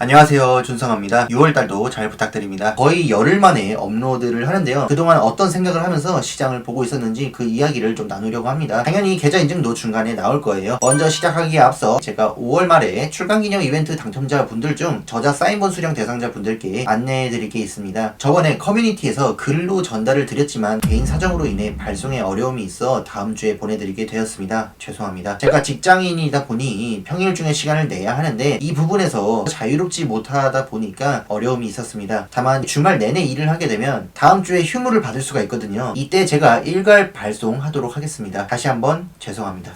안녕하세요, 준성합니다. 6월달도 잘 부탁드립니다. 거의 열흘 만에 업로드를 하는데요. 그동안 어떤 생각을 하면서 시장을 보고 있었는지 그 이야기를 좀 나누려고 합니다. 당연히 계좌 인증도 중간에 나올 거예요. 먼저 시작하기에 앞서 제가 5월 말에 출간기념 이벤트 당첨자분들 중 저자 사인본 수령 대상자분들께 안내해드릴 게 있습니다. 저번에 커뮤니티에서 글로 전달을 드렸지만 개인 사정으로 인해 발송에 어려움이 있어 다음 주에 보내드리게 되었습니다. 죄송합니다. 제가 직장인이다 보니 평일 중에 시간을 내야 하는데 이 부분에서 자유롭지 못하다 보니까 어려움이 있었습니다. 다만 주말 내내 일을 하게 되면 다음 주에 휴무를 받을 수가 있거든요. 이때 제가 일괄 발송하도록 하겠습니다. 다시 한번 죄송합니다.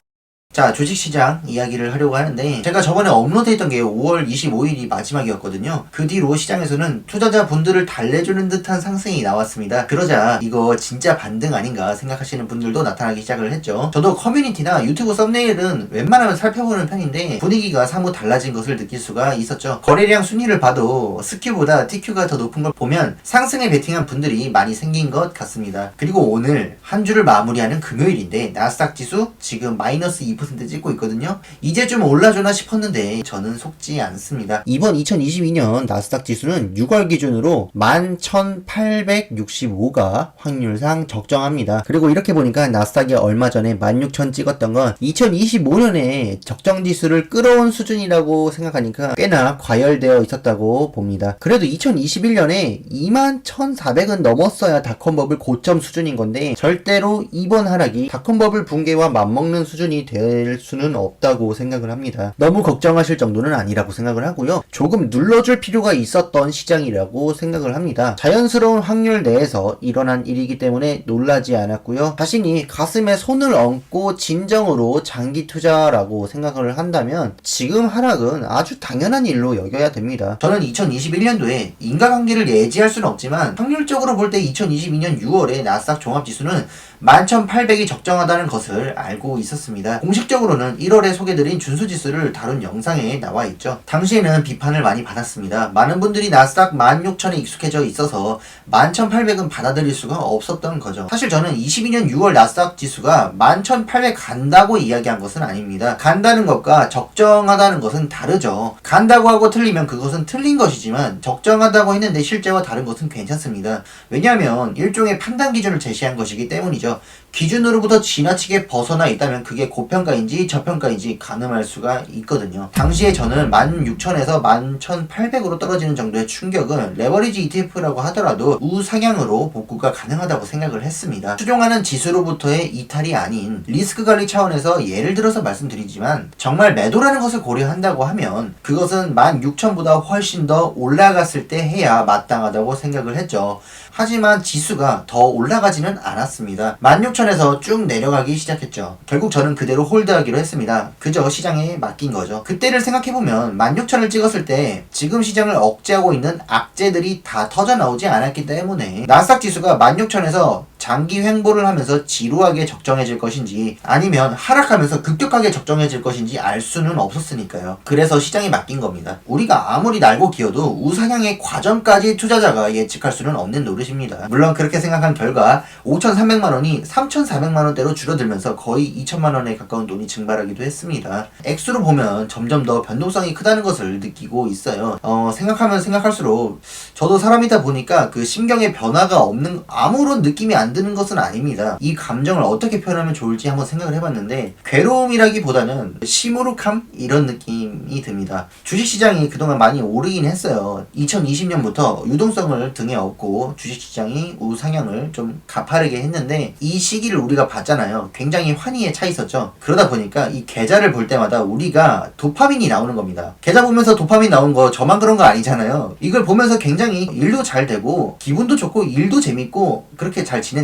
자, 주식시장 이야기를 하려고 하는데 제가 저번에 업로드했던 게 5월 25일이 마지막이었거든요. 그 뒤로 시장에서는 투자자분들을 달래주는 듯한 상승이 나왔습니다. 그러자 이거 진짜 반등 아닌가 생각하시는 분들도 나타나기 시작을 했죠. 저도 커뮤니티나 유튜브 썸네일은 웬만하면 살펴보는 편인데 분위기가 사뭇 달라진 것을 느낄 수가 있었죠. 거래량 순위를 봐도 스큐보다 TQ가 더 높은 걸 보면 상승에 베팅한 분들이 많이 생긴 것 같습니다. 그리고 오늘 한 주를 마무리하는 금요일인데 나스닥 지수 지금 마이너스 2% 찍고 있거든요. 이제 좀 올라주나 싶었는데 저는 속지 않습니다. 이번 2022년 나스닥 지수는 6월 기준으로 11,865가 확률상 적정합니다. 그리고 이렇게 보니까 나스닥이 얼마 전에 16,000 찍었던 건 2025년에 적정 지수를 끌어온 수준이라고 생각하니까 꽤나 과열되어 있었다고 봅니다. 그래도 2021년에 21,400은 넘었어야 닷컴버블 고점 수준인 건데 절대로 이번 하락이 닷컴버블 붕괴와 맞먹는 수준이 될 수는 없다고 생각을 합니다. 너무 걱정하실 정도는 아니라고 생각을 하고요. 조금 눌러줄 필요가 있었던 시장이라고 생각을 합니다. 자연스러운 확률 내에서 일어난 일이기 때문에 놀라지 않았고요. 자신이 가슴에 손을 얹고 진정으로 장기 투자라고 생각을 한다면 지금 하락은 아주 당연한 일로 여겨야 됩니다. 저는 2021년도에 인과관계를 예지할 수는 없지만 확률적으로 볼 때 2022년 6월에 나스닥 종합지수는 11,800이 적정하다는 것을 알고 있었습니다. 공식적으로는 1월에 소개드린 준수지수를 다룬 영상에 나와 있죠. 당시에는 비판을 많이 받았습니다. 많은 분들이 나스닥 16,000에 익숙해져 있어서 11,800은 받아들일 수가 없었던 거죠. 사실 저는 22년 6월 나스닥 지수가 11,800 간다고 이야기한 것은 아닙니다. 간다는 것과 적정하다는 것은 다르죠. 간다고 하고 틀리면 그것은 틀린 것이지만 적정하다고 했는데 실제와 다른 것은 괜찮습니다. 왜냐하면 일종의 판단 기준을 제시한 것이기 때문이죠. 기준으로부터 지나치게 벗어나 있다면 그게 고평가인지 저평가인지 가늠할 수가 있거든요. 당시에 저는 16,000에서 11,800으로 떨어지는 정도의 충격은 레버리지 ETF라고 하더라도 우상향으로 복구가 가능하다고 생각을 했습니다. 추종하는 지수로부터의 이탈이 아닌 리스크 관리 차원에서 예를 들어서 말씀드리지만 정말 매도라는 것을 고려한다고 하면 그것은 16,000보다 훨씬 더 올라갔을 때 해야 마땅하다고 생각을 했죠. 하지만 지수가 더 올라가지는 않았습니다. 16,000에서 쭉 내려가기 시작했죠. 결국 저는 그대로 홀드하기로 했습니다. 그저 시장에 맡긴 거죠. 그때를 생각해보면 16,000을 찍었을 때 지금 시장을 억제하고 있는 악재들이 다 터져 나오지 않았기 때문에 나스닥 지수가 16,000에서 장기 횡보를 하면서 지루하게 적정해질 것인지 아니면 하락하면서 급격하게 적정해질 것인지 알 수는 없었으니까요. 그래서 시장에 맡긴 겁니다. 우리가 아무리 날고 기어도 우상향의 과정까지 투자자가 예측할 수는 없는 노릇입니다. 물론 그렇게 생각한 결과 5,300만원이 3,400만원대로 줄어들면서 거의 2,000만원에 가까운 돈이 증발하기도 했습니다. 액수로 보면 점점 더 변동성이 크다는 것을 느끼고 있어요. 생각하면 생각할수록 저도 사람이다 보니까 그 심경의 변화가 없는 아무런 느낌이 안 드는 것은 아닙니다. 이 감정을 어떻게 표현하면 좋을지 한번 생각을 해봤는데 괴로움이라기보다는 시무룩함? 이런 느낌이 듭니다. 주식시장이 그동안 많이 오르긴 했어요. 2020년부터 유동성을 등에 업고 주식시장이 우상향을 좀 가파르게 했는데 이 시기를 우리가 봤잖아요. 굉장히 환희에 차 있었죠. 그러다 보니까 이 계좌를 볼 때마다 우리가 도파민이 나오는 겁니다. 계좌 보면서 도파민 나온 거 저만 그런 거 아니잖아요. 이걸 보면서 굉장히 일도 잘 되고 기분도 좋고 일도 재밌고 그렇게 잘 지냈는데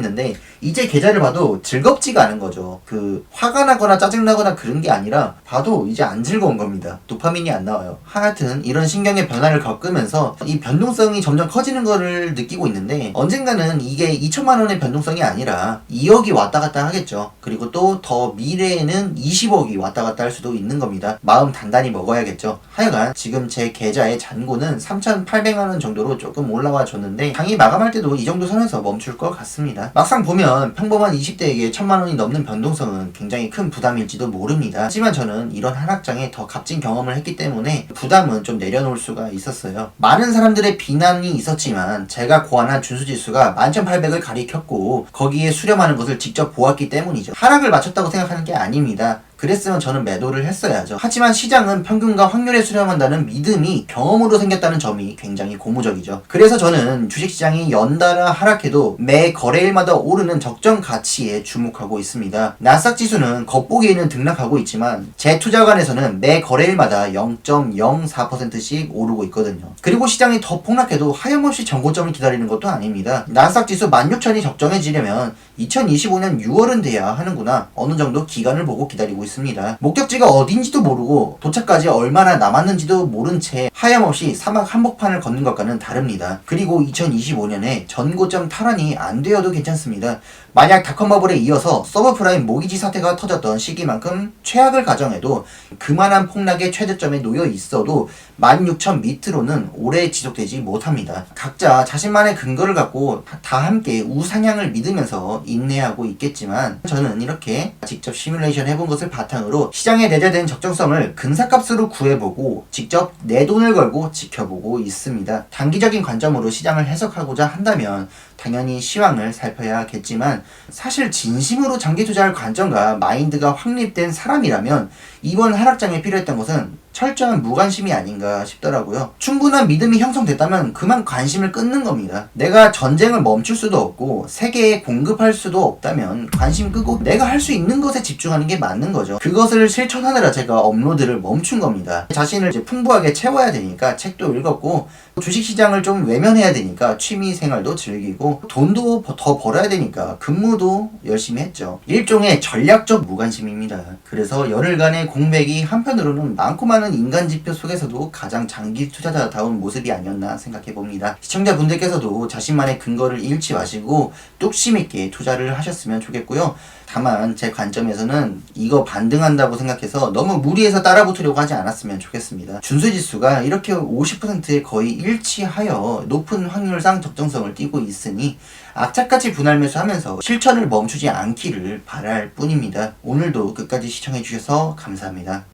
이제 계좌를 봐도 즐겁지가 않은 거죠. 그 화가 나거나 짜증나거나 그런 게 아니라 봐도 이제 안 즐거운 겁니다. 도파민이 안 나와요. 하여튼 이런 신경의 변화를 겪으면서 이 변동성이 점점 커지는 거를 느끼고 있는데 언젠가는 이게 2천만원의 변동성이 아니라 2억이 왔다 갔다 하겠죠. 그리고 또 더 미래에는 20억이 왔다 갔다 할 수도 있는 겁니다. 마음 단단히 먹어야겠죠. 하여간 지금 제 계좌의 잔고는 3,800만원 정도로 정도로 조금 올라와 줬는데 장이 마감할 때도 이 정도 선에서 멈출 것 같습니다. 막상 보면 평범한 20대에게 1000만원이 넘는 변동성은 굉장히 큰 부담일지도 모릅니다. 하지만 저는 이런 하락장에 더 값진 경험을 했기 때문에 부담은 좀 내려놓을 수가 있었어요. 많은 사람들의 비난이 있었지만 제가 고안한 준수지수가 11800을 가리켰고 거기에 수렴하는 것을 직접 보았기 때문이죠. 하락을 맞췄다고 생각하는 게 아닙니다. 그랬으면 저는 매도를 했어야죠. 하지만 시장은 평균과 확률에 수렴한다는 믿음이 경험으로 생겼다는 점이 굉장히 고무적이죠. 그래서 저는 주식시장이 연달아 하락해도 매 거래일마다 오르는 적정 가치에 주목하고 있습니다. 나스닥 지수는 겉보기에는 등락하고 있지만 제 투자관에서는 매 거래일마다 0.04%씩 오르고 있거든요. 그리고 시장이 더 폭락해도 하염없이 정고점을 기다리는 것도 아닙니다. 나스닥 지수 16,000이 적정해지려면 2025년 6월은 돼야 하는구나, 어느 정도 기간을 보고 기다리고 있습니다. 목적지가 어딘지도 모르고 도착까지 얼마나 남았는지도 모른 채 하염없이 사막 한복판을 걷는 것과는 다릅니다. 그리고 2025년에 전고점 탈환이 안 되어도 괜찮습니다. 만약 닷컴버블에 이어서 서브프라임 모기지 사태가 터졌던 시기만큼 최악을 가정해도 그만한 폭락의 최저점에 놓여 있어도 16,000 밑으로는 오래 지속되지 못합니다. 각자 자신만의 근거를 갖고 다 함께 우상향을 믿으면서 인내하고 있겠지만 저는 이렇게 직접 시뮬레이션 해본 것을 바탕으로 시장에 내재된 적정성을 근사값으로 구해보고 직접 내 돈을 걸고 지켜보고 있습니다. 단기적인 관점으로 시장을 해석하고자 한다면 당연히 시황을 살펴야겠지만 사실 진심으로 장기 투자할 관점과 마인드가 확립된 사람이라면 이번 하락장에 필요했던 것은 철저한 무관심이 아닌가 싶더라고요. 충분한 믿음이 형성됐다면 그만 관심을 끊는 겁니다. 내가 전쟁을 멈출 수도 없고 세계에 공급할 수도 없다면 관심 끄고 내가 할 수 있는 것에 집중하는 게 맞는 거죠. 그것을 실천하느라 제가 업로드를 멈춘 겁니다. 자신을 이제 풍부하게 채워야 되니까 책도 읽었고 주식시장을 좀 외면해야 되니까 취미생활도 즐기고 돈도 더 벌어야 되니까 근무도 열심히 했죠. 일종의 전략적 무관심입니다. 그래서 열흘간의 공백이 한편으로는 많고 많은 인간 지표 속에서도 가장 장기 투자자다운 모습이 아니었나 생각해 봅니다. 시청자분들께서도 자신만의 근거를 잃지 마시고 뚝심 있게 투자를 하셨으면 좋겠고요. 다만 제 관점에서는 이거 반등한다고 생각해서 너무 무리해서 따라붙으려고 하지 않았으면 좋겠습니다. 준수지수가 이렇게 50%에 거의 일치하여 높은 확률상 적정성을 띠고 있으니 악착같이 분할 매수하면서 실천을 멈추지 않기를 바랄 뿐입니다. 오늘도 끝까지 시청해 주셔서 감사합니다.